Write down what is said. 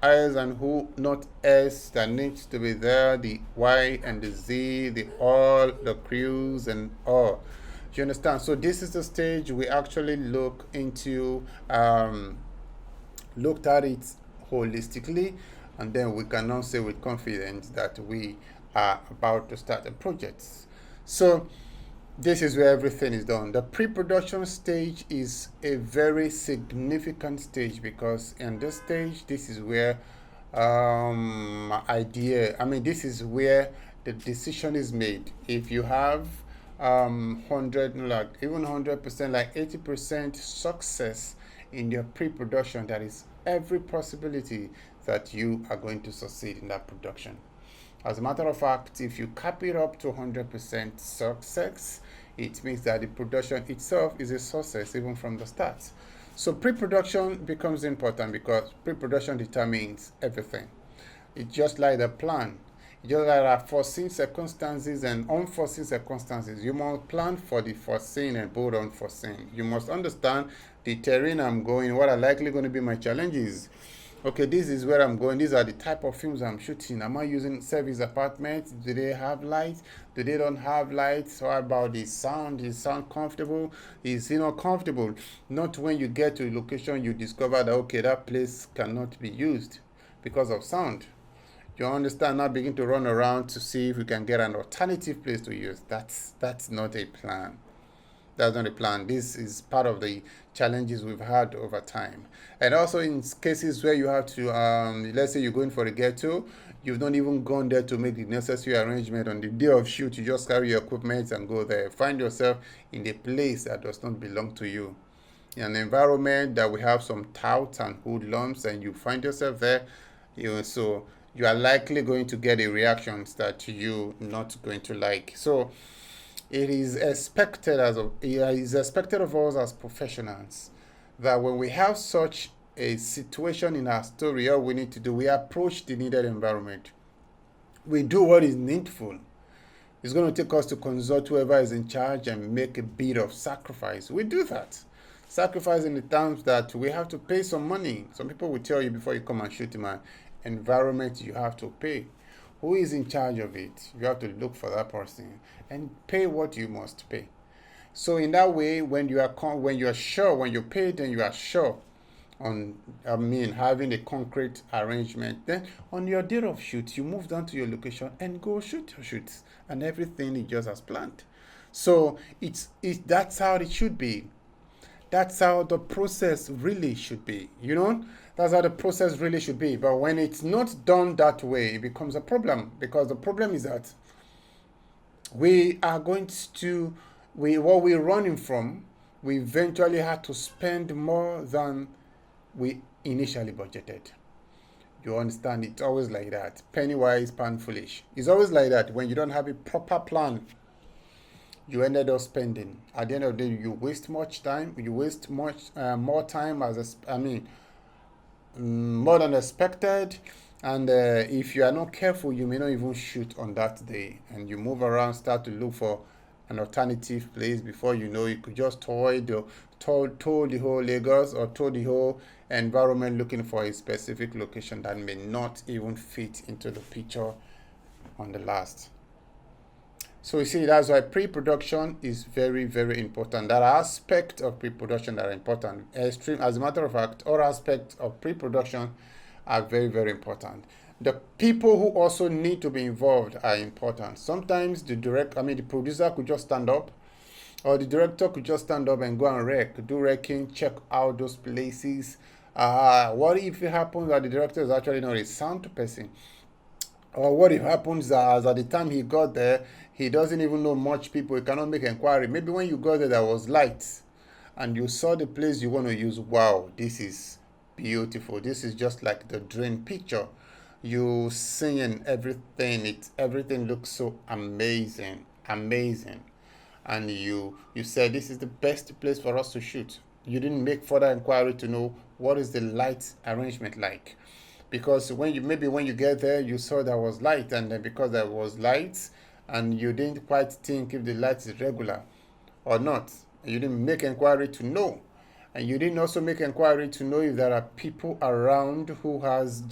S and who not S that needs to be there, the Y and the Z, the all, the crews and all. Do you understand? So this is the stage we actually looked at it holistically, and then we can now say with confidence that we are about to start a project. So this is where everything is done. The pre-production stage is a very significant stage because in this stage, this is where this is where the decision is made. If you have 100, like even 100%, like 80% success in your pre-production, that is every possibility that you are going to succeed in that production. As a matter of fact, if you cap it up to 100% success, it means that the production itself is a success even from the start. So pre-production becomes important because pre-production determines everything. It's just like the plan. Just like there are foreseen circumstances and unforeseen circumstances. You must plan for the foreseen and both unforeseen. You must understand the terrain I'm going, what are likely going to be my challenges. Okay, this is where I'm going. These are the type of films I'm shooting. Am I using service apartments? Do they have lights? Do they don't have lights? How about the sound? Is sound comfortable? Is it not comfortable? Not when you get to a location you discover that okay, that place cannot be used because of sound. You understand? Now begin to run around to see if we can get an alternative place to use. That's not a plan. That's not a plan. This is part of the challenges we've had over time. And also in cases where you have to, let's say you're going for a ghetto, you've not even gone there to make the necessary arrangement. On the day of shoot, you just carry your equipment and go there. Find yourself in a place that does not belong to you. In an environment that we have some touts and hoodlums, and you find yourself there, so you are likely going to get a reactions that you not going to like. So it is expected of us as professionals that when we have such a situation in our story, all we need to do, we approach the needed environment. We do what is needful. It's going to take us to consult whoever is in charge and make a bit of sacrifice. We do that. Sacrifice in the terms that we have to pay some money. Some people will tell you before you come and shoot in an environment you have to pay. Who is in charge of it? You have to look for that person and pay what you must pay. So in that way, when you pay, then you are sure on having a concrete arrangement. Then on your day of shoot, you move down to your location and go shoot your shoots, and everything is just as planned. So that's how it should be. That's how the process really should be. That's how the process really should be. But when it's not done that way, it becomes a problem, because the problem is that what we're running from, we eventually had to spend more than we initially budgeted. You understand? It's always like that. Penny wise, pound foolish. It's always like that. When you don't have a proper plan, you ended up spending. At the end of the day, you waste much time. You waste more time more than expected. And if you are not careful, you may not even shoot on that day. And you move around, start to look for an alternative place. Before you know, you could just tour the whole Lagos or tour the whole environment looking for a specific location that may not even fit into the picture on the last. So you see, that's why pre-production is very, very important. There are aspects of pre-production that are important. As a matter of fact, all aspects of pre-production are very, very important. The people who also need to be involved are important. Sometimes the producer could just stand up, or the director could just stand up and go and do wrecking, check out those places. What if it happens that the director is actually not a sound person? Or what if happens as at the time he got there, he doesn't even know much people, he cannot make inquiry. Maybe when you got there was lights and you saw the place you want to use. Wow, this is beautiful. This is just like the dream picture. You seeing everything, everything looks so amazing. And you said this is the best place for us to shoot. You didn't make further inquiry to know what is the light arrangement like. Because when you get there, you saw there was light, and then because there was light, and you didn't quite think if the light is regular or not, you didn't make inquiry to know. And you didn't also make inquiry to know if there are people around who has